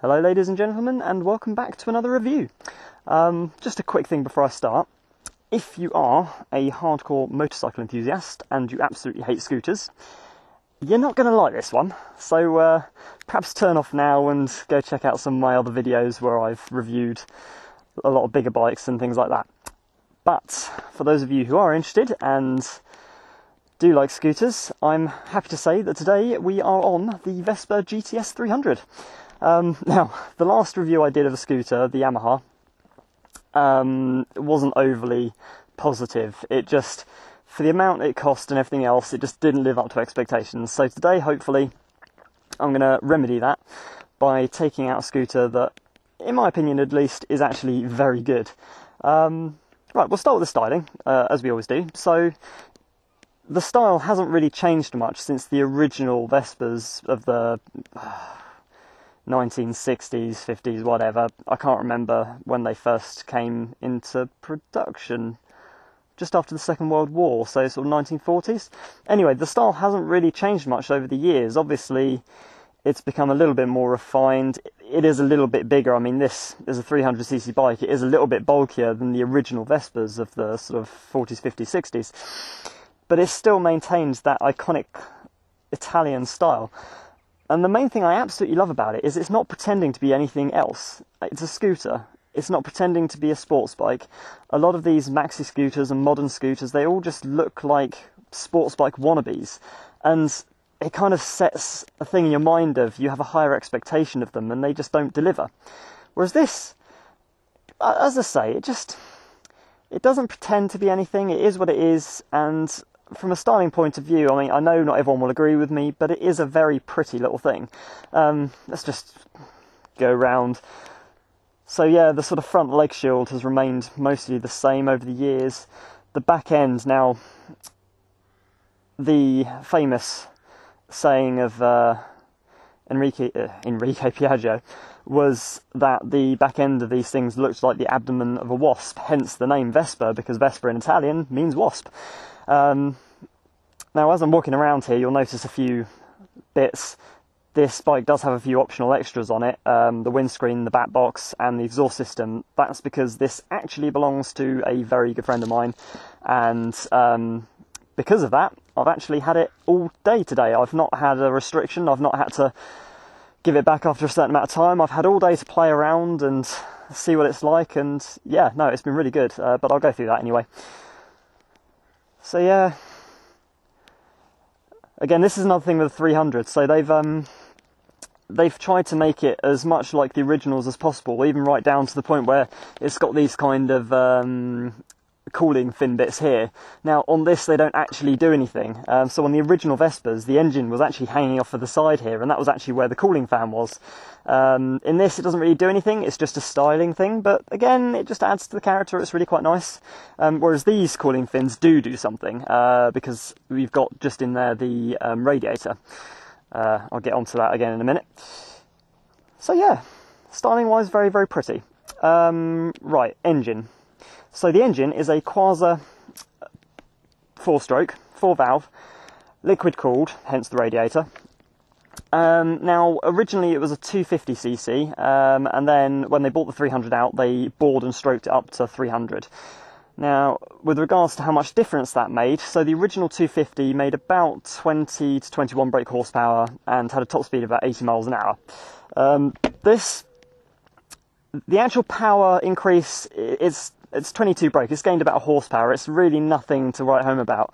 Hello ladies and gentlemen, and welcome back to another review. Just a quick thing before I start. If you are a hardcore motorcycle enthusiast and you absolutely hate scooters, you're not going to like this one. So perhaps turn off now and go check out some of my other videos where I've reviewed a lot of bigger bikes and things like that. But for those of you who are interested and do like scooters, I'm happy to say that today we are on the Vespa GTS 300. Now, the last review I did of a scooter, the Yamaha, wasn't overly positive. It just, for the amount it cost and everything else, it just didn't live up to expectations. So today, hopefully, I'm going to remedy that by taking out a scooter that, in my opinion at least, is actually very good. Right, we'll start with the styling, as we always do. So, the style hasn't really changed much since the original Vespas of the 1960s, 50s, whatever. I can't remember when they first came into production, just after the Second World War, so sort of 1940s. Anyway, the style hasn't really changed much over the years. Obviously, it's become a little bit more refined. It is a little bit bigger. I mean, this is a 300cc bike. It is a little bit bulkier than the original Vespas of the sort of 40s, 50s, 60s. But it still maintains that iconic Italian style. And the main thing I absolutely love about it is it's not pretending to be anything else. It's a scooter. It's not pretending to be a sports bike. A lot of these maxi scooters and modern scooters, they all just look like sports bike wannabes. And it kind of sets a thing in your mind of you have a higher expectation of them and they just don't deliver. Whereas this, as I say, it doesn't pretend to be anything. It is what it is, and from a styling point of view, I mean, I know not everyone will agree with me, but it is a very pretty little thing. Let's just go around. So yeah, the sort of front leg shield has remained mostly the same over the years. The back end, now, the famous saying of Enrique Piaggio was that the back end of these things looked like the abdomen of a wasp, hence the name Vespa, because Vespa in Italian means wasp. Now, as I'm walking around here, you'll notice a few bits. This bike does have a few optional extras on it, the windscreen, the back box, and the exhaust system. That's because this actually belongs to a very good friend of mine, and because of that, I've actually had it all day today. I've not had a restriction. I've not had to give it back after a certain amount of time. I've had all day to play around and see what it's like, and yeah, no, it's been really good, but I'll go through that anyway. So yeah, again, this is another thing with the 300. So they've tried to make it as much like the originals as possible, even right down to the point where it's got these kind of cooling fin bits here. Now, on this, they don't actually do anything. So on the original Vespas, the engine was actually hanging off to the side here, and that was actually where the cooling fan was. In this, it doesn't really do anything. It's just a styling thing, but again, it just adds to the character. It's really quite nice. Whereas these cooling fins do something, because we've got just in there the radiator. I'll get onto that again in a minute. So yeah, styling-wise, very, very pretty. Right, engine. So the engine is a Quasar 4-stroke, 4-valve, liquid-cooled, hence the radiator. Now, originally it was a 250cc, and then when they bought the 300 out, they bored and stroked it up to 300. Now, with regards to how much difference that made, so the original 250 made about 20 to 21 brake horsepower and had a top speed of about 80 miles an hour. The actual power increase is... It's 22 brake. It's gained about a horsepower. It's really nothing to write home about.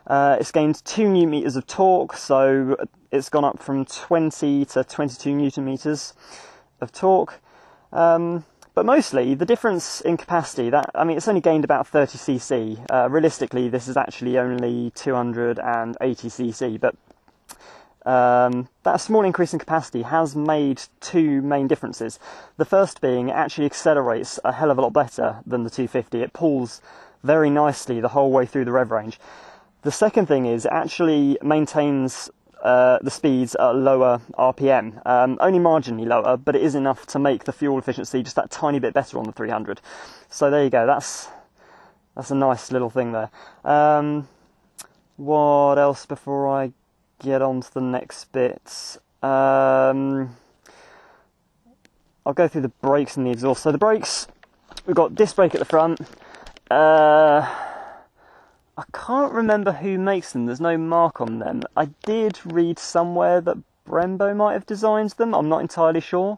It's gained 2 newton meters of torque, so it's gone up from 20 to 22 newton meters of torque. But mostly, the difference in capacity, it's only gained about 30cc. Realistically, this is actually only 280cc, but that small increase in capacity has made 2 main differences. The first being it actually accelerates a hell of a lot better than the 250. It pulls very nicely the whole way through the rev range. The second thing is it actually maintains the speeds at a lower RPM, only marginally lower, but it is enough to make the fuel efficiency just that tiny bit better on the 300. So there you go, that's a nice little thing there. What else before I get on to the next bits? I'll go through the brakes and the exhaust. So the brakes, we've got disc brake at the front. I can't remember who makes them, there's no mark on them. I did read somewhere that Brembo might have designed them, I'm not entirely sure.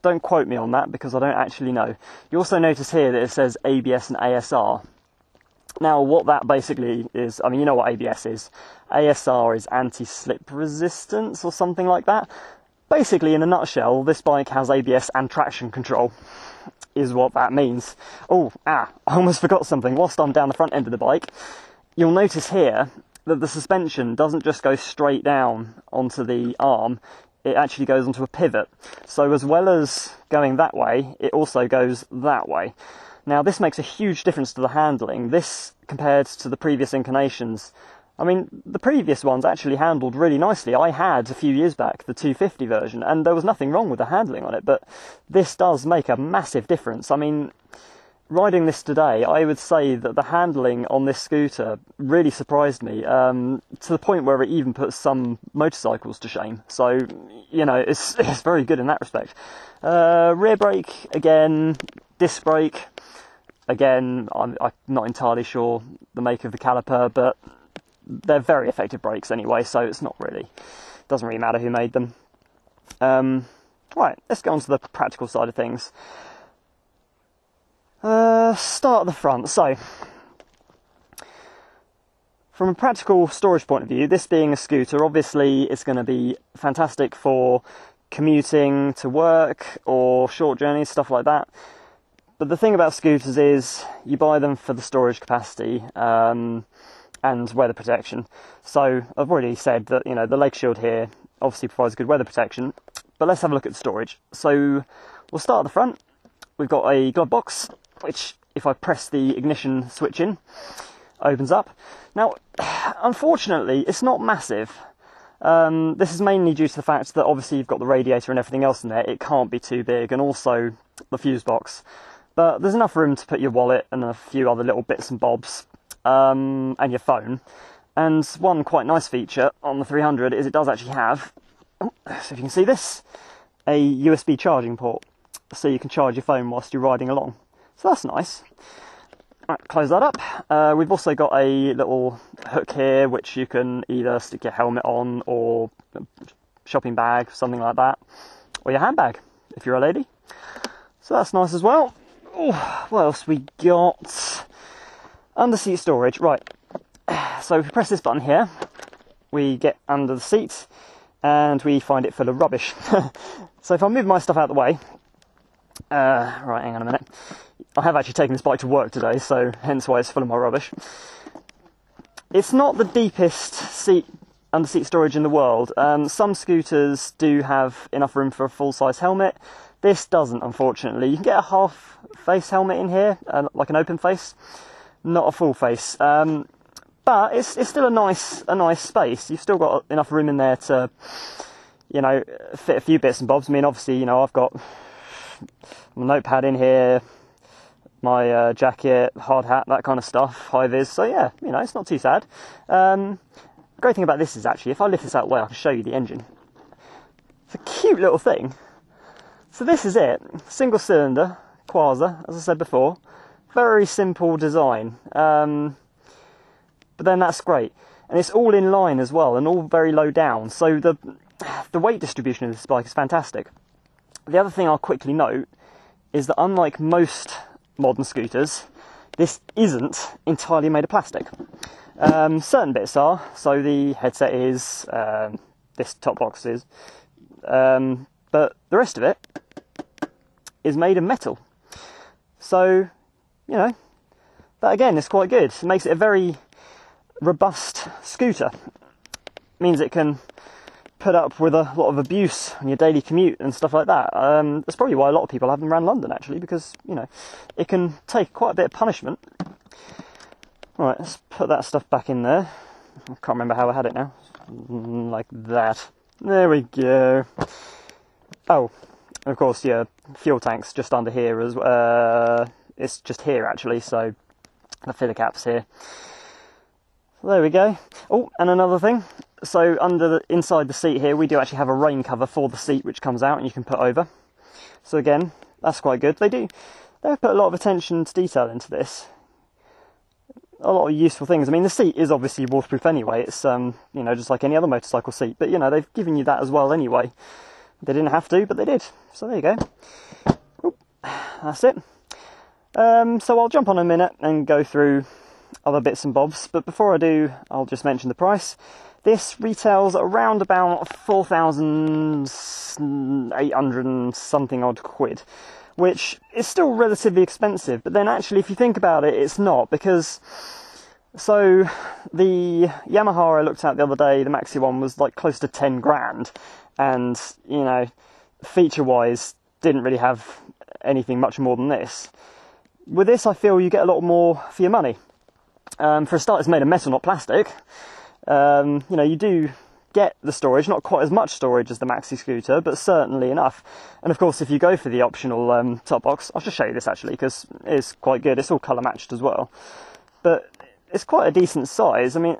Don't quote me on that because I don't actually know. You also notice here that it says ABS and ASR. Now what that basically is, I mean, you know what ABS is. ASR is anti-slip resistance or something like that. Basically, in a nutshell, this bike has ABS and traction control, is what that means. I almost forgot something. Whilst I'm down the front end of the bike, you'll notice here that the suspension doesn't just go straight down onto the arm, it actually goes onto a pivot. So as well as going that way, it also goes that way. Now this makes a huge difference to the handling. This, compared to the previous inclinations, I mean, the previous ones actually handled really nicely. I had, a few years back, the 250 version, and there was nothing wrong with the handling on it, but this does make a massive difference. I mean, riding this today, I would say that the handling on this scooter really surprised me, to the point where it even puts some motorcycles to shame. So, you know, it's very good in that respect. Rear brake, again, disc brake, again, I'm not entirely sure the make of the caliper, but they're very effective brakes anyway, so it's not really, doesn't really matter who made them. Right, let's go on to the practical side of things. Start at the front. So, from a practical storage point of view, this being a scooter, obviously it's going to be fantastic for commuting to work or short journeys, stuff like that. But the thing about scooters is you buy them for the storage capacity and weather protection. So I've already said that, you know, the leg shield here obviously provides good weather protection, but let's have a look at the storage. So we'll start at the front. We've got a glove box, which if I press the ignition switch in, opens up. Now, unfortunately, it's not massive. This is mainly due to the fact that obviously you've got the radiator and everything else in there. It can't be too big, and also the fuse box. But there's enough room to put your wallet and a few other little bits and bobs, and your phone. And one quite nice feature on the 300 is it does actually have, so if you can see this, a USB charging port, so you can charge your phone whilst you're riding along. So that's nice. Right, close that up. We've also got a little hook here which you can either stick your helmet on, or shopping bag, something like that, or your handbag if you're a lady. So that's nice as well. Ooh, what else we got? Under seat storage. Right, so if we press this button here, we get under the seat and we find it full of rubbish. So if I move my stuff out of the way, right, hang on a minute. I have actually taken this bike to work today, so hence why it's full of my rubbish. It's not the deepest under seat storage in the world. Some scooters do have enough room for a full-size helmet. This doesn't, unfortunately. You can get a half-face helmet in here, like an open face, not a full face. But it's still a nice space. You've still got enough room in there to, you know, fit a few bits and bobs. I mean, obviously, you know, I've got my notepad in here, my jacket, hard hat, that kind of stuff, high vis. So yeah, you know, it's not too sad. The great thing about this is actually, if I lift this out of the way, I can show you the engine. It's a cute little thing. So this is it, single cylinder, Quasar, as I said before. Very simple design, but then that's great. And it's all in line as well, and all very low down. So the weight distribution of this bike is fantastic. The other thing I'll quickly note is that unlike most modern scooters, this isn't entirely made of plastic. Certain bits are, so the headset is, this top box is, but the rest of it is made of metal. So, you know, that again is quite good. It makes it a very robust scooter. It means it can put up with a lot of abuse on your daily commute and stuff like that. That's probably why a lot of people have them around London, actually, because, you know, it can take quite a bit of punishment. Right, let's put that stuff back in there. I can't remember how I had it now. Like that. There we go. Oh, of course, yeah, fuel tank's just under here as it's just here actually, so the filler cap's here. So there we go. Oh, and another thing, So inside the seat here, we do actually have a rain cover for the seat, which comes out and you can put over. So again, that's quite good. They've put a lot of attention to detail into this. A lot of useful things. I mean, the seat is obviously waterproof anyway. It's just like any other motorcycle seat. But they've given you that as well anyway. They didn't have to, but they did. So there you go. Oop, that's it. So I'll jump on a minute and go through other bits and bobs. But before I do, I'll just mention the price. This retails around about 4,800 and something odd quid, which is still relatively expensive. But then actually, if you think about it, it's not, because so the Yamaha I looked at the other day, the Maxi one, was like close to 10 grand, and feature wise didn't really have anything much more than this. With this, I feel you get a lot more for your money. For a start, it's made of metal, not plastic. You do get the storage, not quite as much storage as the Maxi scooter, but certainly enough. And of course, if you go for the optional top box, I'll just show you this actually, because it's quite good. It's all colour matched as well, but it's quite a decent size. I mean,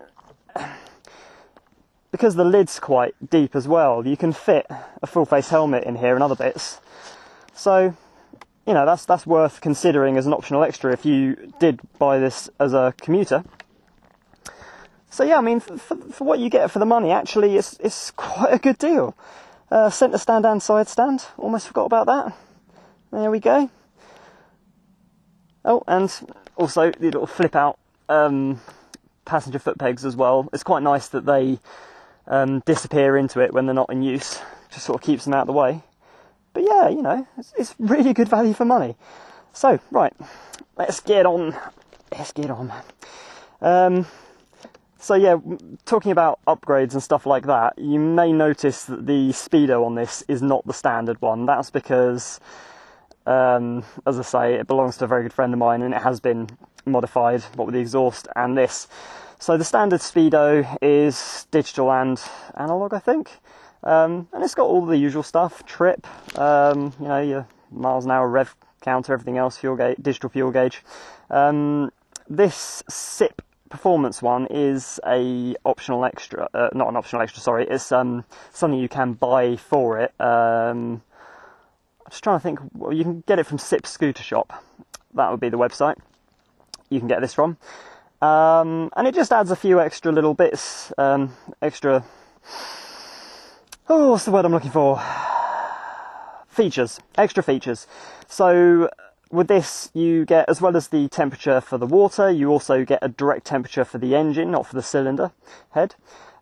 because the lid's quite deep as well, you can fit a full face helmet in here and other bits. So that's worth considering as an optional extra if you did buy this as a commuter. So yeah, I mean, for what you get for the money, actually, it's quite a good deal. Centre stand and side stand, almost forgot about that. There we go. Oh, and also the little flip out passenger foot pegs as well. It's quite nice that they disappear into it when they're not in use. Just sort of keeps them out of the way. But yeah, it's really good value for money. So, right, let's get on. So yeah, talking about upgrades and stuff like that, you may notice that the speedo on this is not the standard one. That's because, as I say, it belongs to a very good friend of mine and it has been modified, what with the exhaust and this. So the standard speedo is digital and analog, I think. And it's got all the usual stuff, trip, your miles an hour, rev counter, everything else, fuel gauge, digital fuel gauge. This SIP performance one is a optional extra, not an optional extra, sorry, it's something you can buy for it. I'm just trying to think, well, you can get it from SIP Scooter Shop, that would be the website you can get this from. And it just adds a few extra little bits, extra, what's the word I'm looking for? Features, extra features. So with this, you get, as well as the temperature for the water, you also get a direct temperature for the engine, not for the cylinder head.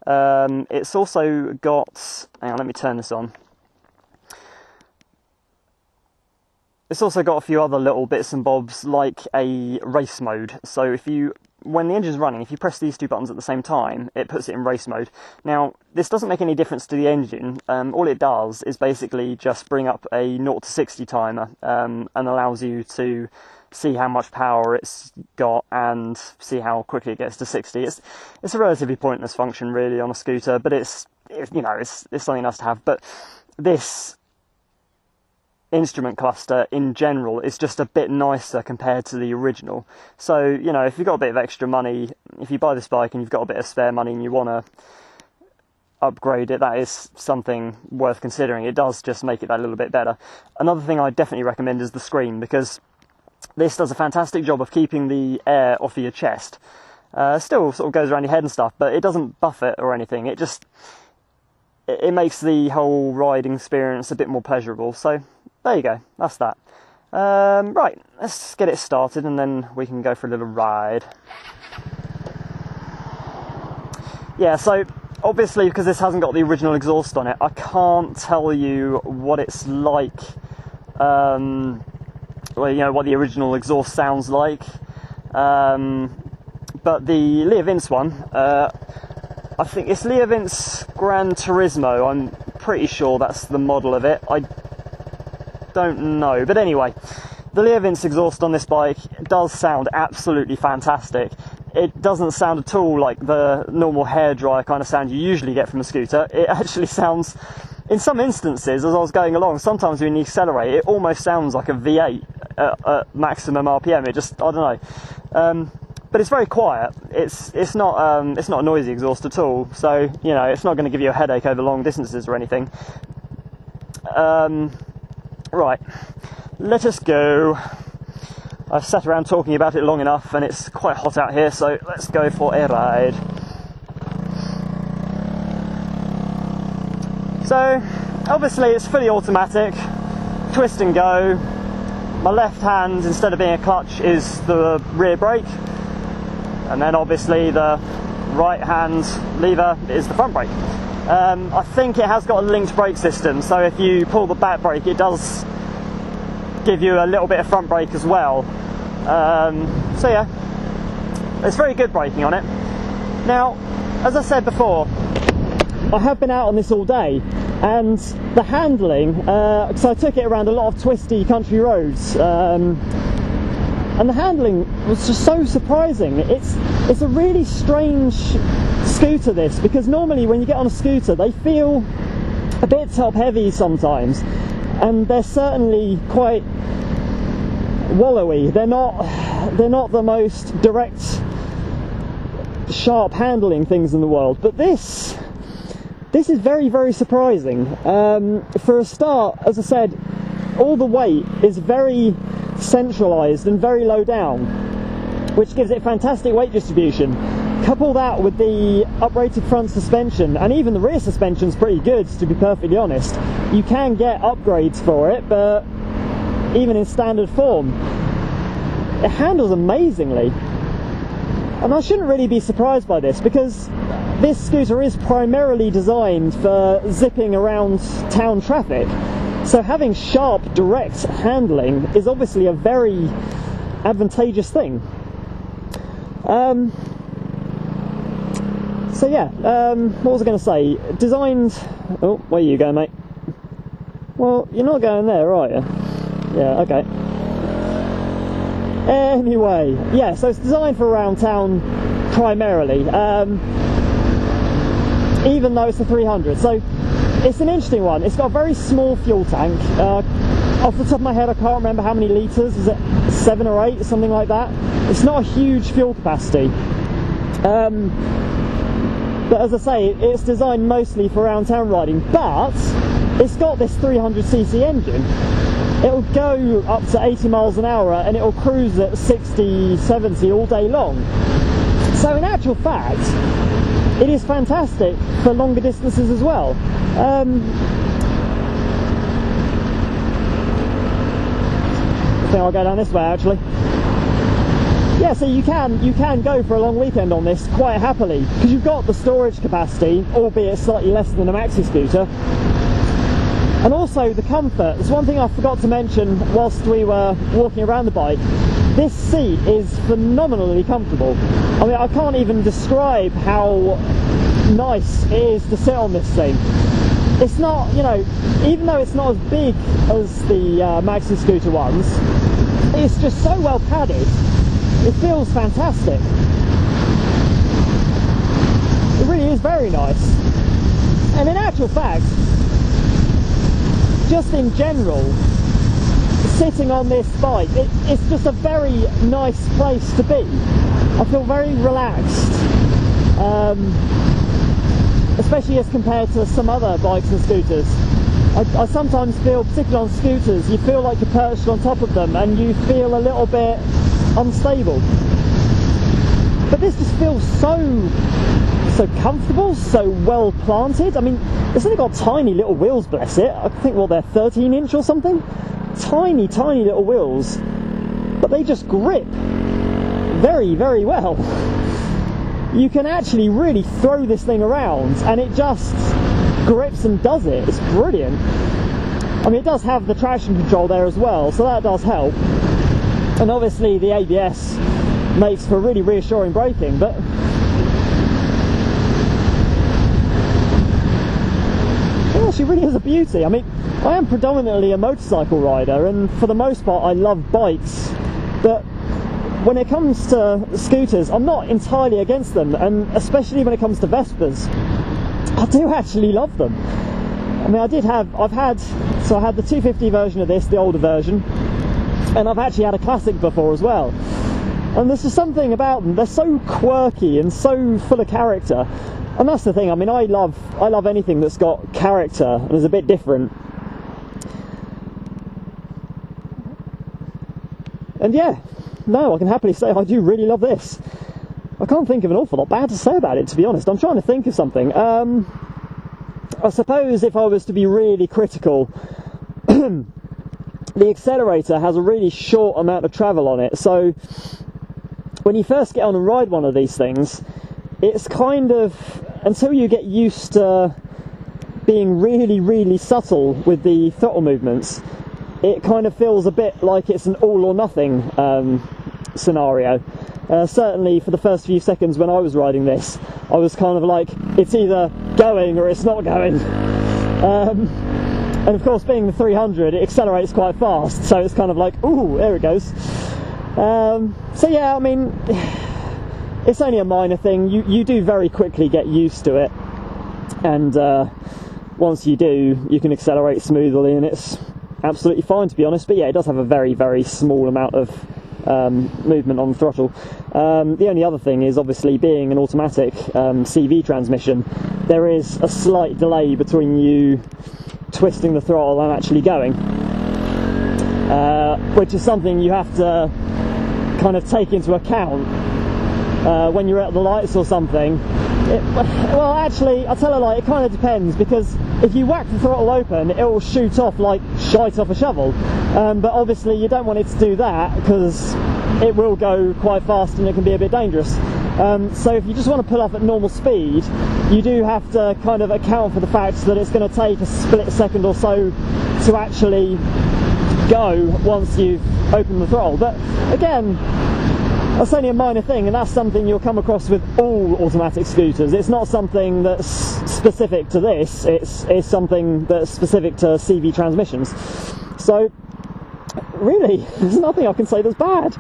It's also got, hang on, let me turn this on. It's also got a few other little bits and bobs, like a race mode. So when the engine's running, if you press these two buttons at the same time, it puts it in race mode. Now, this doesn't make any difference to the engine. All it does is basically just bring up a 0 to 60 timer and allows you to see how much power it's got and see how quickly it gets to 60. It's a relatively pointless function, really, on a scooter, but it's something nice to have. But this instrument cluster in general is just a bit nicer compared to the original. So if you've got a bit of extra money, if you buy this bike and you've got a bit of spare money and you want to upgrade it, that is something worth considering. It does just make it that little bit better. Another thing I definitely recommend is the screen, because this does a fantastic job of keeping the air off of your chest. Still sort of goes around your head and stuff, but it doesn't buff it or anything. It makes the whole riding experience a bit more pleasurable. So there you go, that's that. Right, let's get it started and then we can go for a little ride. Yeah, so obviously, because this hasn't got the original exhaust on it, I can't tell you what it's like, what the original exhaust sounds like. But the Lea Vince one, I think it's Lea Vince Gran Turismo, I'm pretty sure that's the model of it. I don't know, but anyway, the Lea Vince exhaust on this bike does sound absolutely fantastic. It doesn't sound at all like the normal hairdryer kind of sound you usually get from a scooter. It actually sounds, in some instances, as I was going along, sometimes when you accelerate, it almost sounds like a V8 at maximum RPM. It just, I don't know. but it's very quiet. It's not a noisy exhaust at all, so you know it's not going to give you a headache over long distances or anything. Right, let us go. I've sat around talking about it long enough, and it's quite hot out here, so let's go for a ride. So obviously it's fully automatic, twist and go. My left hand, instead of being a clutch, is the rear brake, and then obviously the right hand lever is the front brake. I think it has got a linked brake system, so if you pull the back brake it does give you a little bit of front brake as well. So yeah, it's very good braking on it. Now, as I said before, I have been out on this all day, and the handling, so I took it around a lot of twisty country roads, and the handling was just so surprising. It's a really strange scooter, this, because normally when you get on a scooter they feel a bit top heavy sometimes, and they're certainly quite wallowy. They're not the most direct, sharp handling things in the world, but this is very, very surprising. For a start, as I said, all the weight is very centralised and very low down, which gives it fantastic weight distribution. Couple that with the uprated front suspension, and even the rear suspension's pretty good, to be perfectly honest. You can get upgrades for it, but even in standard form, it handles amazingly. And I shouldn't really be surprised by this, because this scooter is primarily designed for zipping around town traffic, so having sharp, direct handling is obviously a very advantageous thing. So yeah, what was I going to say? Designed... Oh, where you going, mate? Well, you're not going there, are you? Yeah, okay. Anyway, yeah, so it's designed for around town primarily, even though it's a 300. So it's an interesting one. It's got a very small fuel tank. Off the top of my head, I can't remember how many litres. Is it 7 or 8, something like that? It's not a huge fuel capacity. But as I say, it's designed mostly for around town riding, but it's got this 300cc engine. It'll go up to 80 miles an hour and it'll cruise at 60, 70 all day long. So in actual fact, it is fantastic for longer distances as well. I think I'll go down this way actually. Yeah, so you can go for a long weekend on this quite happily, because you've got the storage capacity, albeit slightly less than a maxi scooter. And also the comfort. There's one thing I forgot to mention whilst we were walking around the bike. This seat is phenomenally comfortable. I mean, I can't even describe how nice it is to sit on this thing. It's not, you know, even though it's not as big as the maxi scooter ones, it's just so well padded. It feels fantastic. It really is very nice. And in actual fact, just in general, sitting on this bike, it's just a very nice place to be. I feel very relaxed, especially as compared to some other bikes and scooters. I sometimes feel, particularly on scooters, you feel like you're perched on top of them and you feel a little bit unstable. But this just feels so comfortable, so well planted. I mean, it's only got tiny little wheels, bless it. I think, well, they're 13-inch or something. Tiny, tiny little wheels, but they just grip very, very well. You can actually really throw this thing around and it just grips and does it. It's brilliant. I mean, it does have the traction control there as well, so that does help. And obviously the ABS makes for really reassuring braking, but it actually really is a beauty. I mean, I am predominantly a motorcycle rider, and for the most part I love bikes, but when it comes to scooters, I'm not entirely against them, and especially when it comes to Vespas, I do actually love them. I mean, I had the 250 version of this, the older version, and I've actually had a classic before as well. And there's just something about them, they're so quirky and so full of character. And that's the thing, I mean, I love anything that's got character and is a bit different. And yeah, no, I can happily say I do really love this. I can't think of an awful lot bad to say about it, to be honest. I'm trying to think of something. I suppose if I was to be really critical, the Accelerator has a really short amount of travel on it. So when you first get on and ride one of these things, it's kind of, until you get used to being really, really subtle with the throttle movements, it kind of feels a bit like it's an all or nothing scenario. Certainly for the first few seconds when I was riding this, I was kind of like, it's either going or it's not going. And of course, being the 300, it accelerates quite fast, so it's kind of like, ooh, there it goes. So yeah, I mean, it's only a minor thing. You do very quickly get used to it, and once you do, you can accelerate smoothly, and it's absolutely fine, to be honest. But yeah, it does have a very, very small amount of movement on the throttle. The only other thing is, obviously, being an automatic CV transmission, there is a slight delay between you twisting the throttle and actually going, which is something you have to kind of take into account when you're at the lights or something. Well, actually, I'll tell a lie, it kind of depends, because if you whack the throttle open, it will shoot off like shite off a shovel. But obviously you don't want it to do that, because it will go quite fast and it can be a bit dangerous. So if you just want to pull off at normal speed, you do have to kind of account for the fact that it's going to take a split second or so to actually go once you've opened the throttle. But again, that's only a minor thing, and that's something you'll come across with all automatic scooters. It's not something that's specific to this, it's something that's specific to CV transmissions. So really, there's nothing I can say that's bad.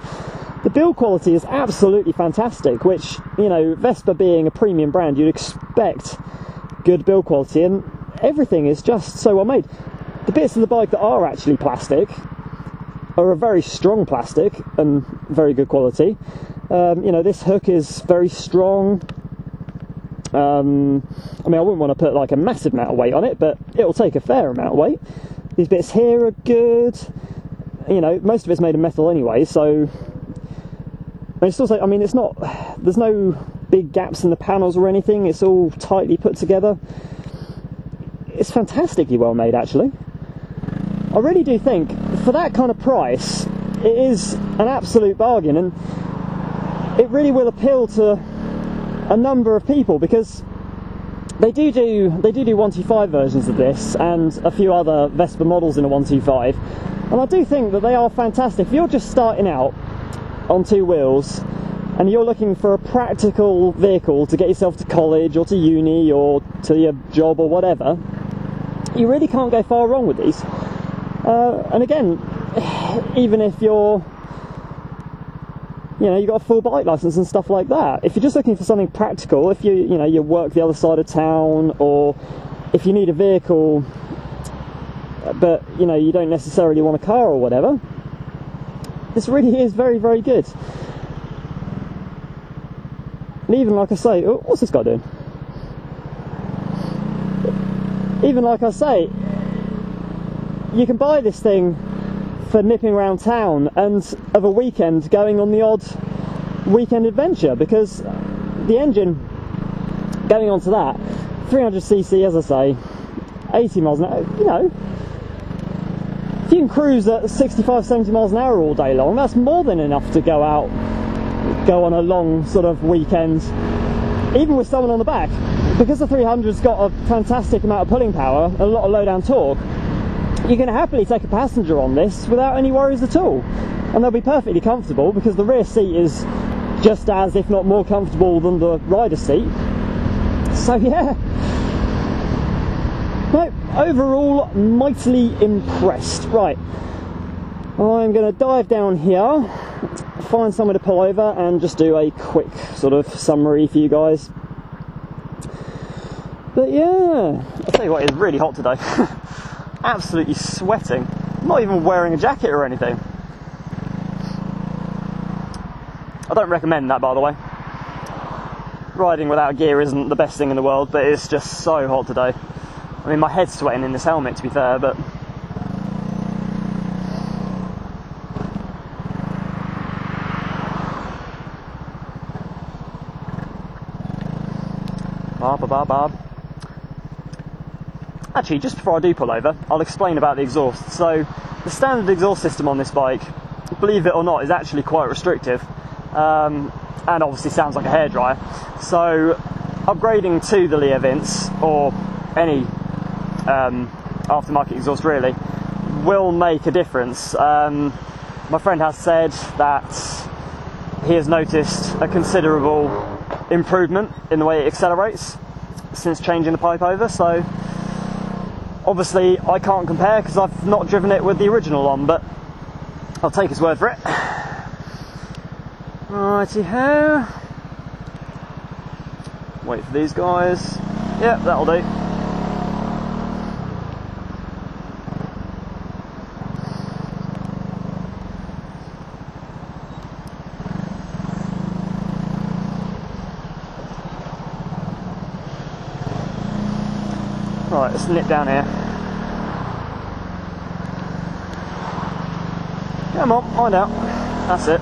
The build quality is absolutely fantastic, which, you know, Vespa being a premium brand, you'd expect good build quality, and everything is just so well made. The bits of the bike that are actually plastic are a very strong plastic and very good quality. You know, this hook is very strong. I mean, I wouldn't want to put like a massive amount of weight on it, but it'll take a fair amount of weight. These bits here are good. You know, most of it's made of metal anyway, so it's still, I mean, it's not, there's no big gaps in the panels or anything. It's all tightly put together. It's fantastically well made, actually. I really do think, for that kind of price, it is an absolute bargain, and it really will appeal to a number of people, because they do 125 versions of this and a few other Vespa models in a 125, and I do think that they are fantastic. If you're just starting out on two wheels and you're looking for a practical vehicle to get yourself to college or to uni or to your job or whatever, you really can't go far wrong with these. And again, even if you're, you know, you've got a full bike license and stuff like that, if you're just looking for something practical, if you know, you work the other side of town, or if you need a vehicle but, you know, you don't necessarily want a car or whatever, this really is very, very good. And even like I say, oh, what's this guy doing? Even like I say, you can buy this thing for nipping around town and of a weekend going on the odd weekend adventure, because the engine going onto that 300cc, as I say, 80 miles an hour, you know, if you can cruise at 65-70 miles an hour all day long, that's more than enough to go on a long sort of weekend, even with someone on the back. Because the 300's got a fantastic amount of pulling power and a lot of low down torque, you can happily take a passenger on this without any worries at all, and they'll be perfectly comfortable, because the rear seat is just as, if not more comfortable than the rider seat. So yeah, no, overall mightily impressed. Right, I'm going to dive down here, find somewhere to pull over and just do a quick sort of summary for you guys. But yeah, I'll tell you what, it's really hot today. Absolutely sweating. I'm not even wearing a jacket or anything. I don't recommend that, by the way. Riding without gear isn't the best thing in the world, but it's just so hot today. I mean, my head's sweating in this helmet, to be fair, but... Actually, just before I do pull over, I'll explain about the exhaust. So, the standard exhaust system on this bike, believe it or not, is actually quite restrictive, and obviously sounds like a hairdryer. So, upgrading to the Lear Vince, or any aftermarket exhaust really, will make a difference. My friend has said that he has noticed a considerable improvement in the way it accelerates since changing the pipe over, so obviously I can't compare because I've not driven it with the original on, but I'll take his word for it. Righty-ho. Wait for these guys. Yep, that'll do. Right, let's nip down here. Come on, find out. That's it.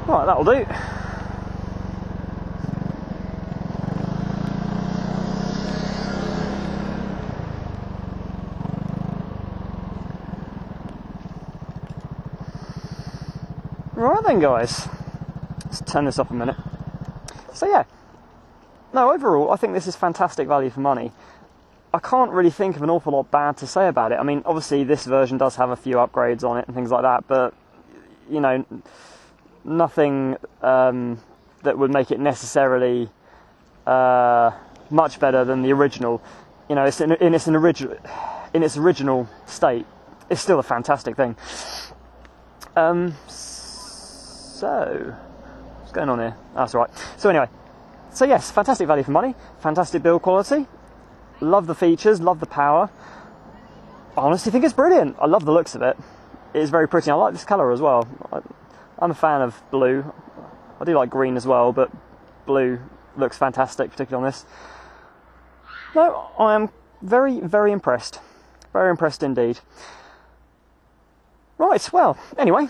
Right, that'll do. Right then, guys, let's turn this off a minute. So yeah, no, overall I think this is fantastic value for money. I can't really think of an awful lot bad to say about it. I mean, obviously this version does have a few upgrades on it and things like that, but you know, nothing that would make it necessarily much better than the original. You know, it's in its original state, it's still a fantastic thing. So, what's going on here? That's all right. So anyway, so yes, fantastic value for money, fantastic build quality, love the features, love the power. I honestly think it's brilliant. I love the looks of it. It is very pretty. I like this colour as well. I'm a fan of blue. I do like green as well, but blue looks fantastic, particularly on this. No, I am very, very impressed. Very impressed indeed. Right, well, anyway,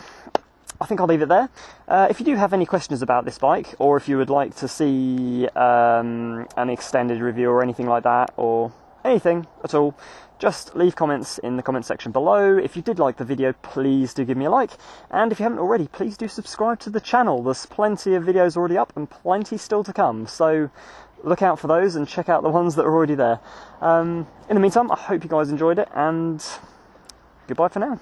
I think I'll leave it there. If you do have any questions about this bike, or if you would like to see an extended review or anything like that, or anything at all, just leave comments in the comment section below. If you did like the video, please do give me a like, and if you haven't already, please do subscribe to the channel. There's plenty of videos already up and plenty still to come, so look out for those and check out the ones that are already there. In the meantime, I hope you guys enjoyed it, and goodbye for now.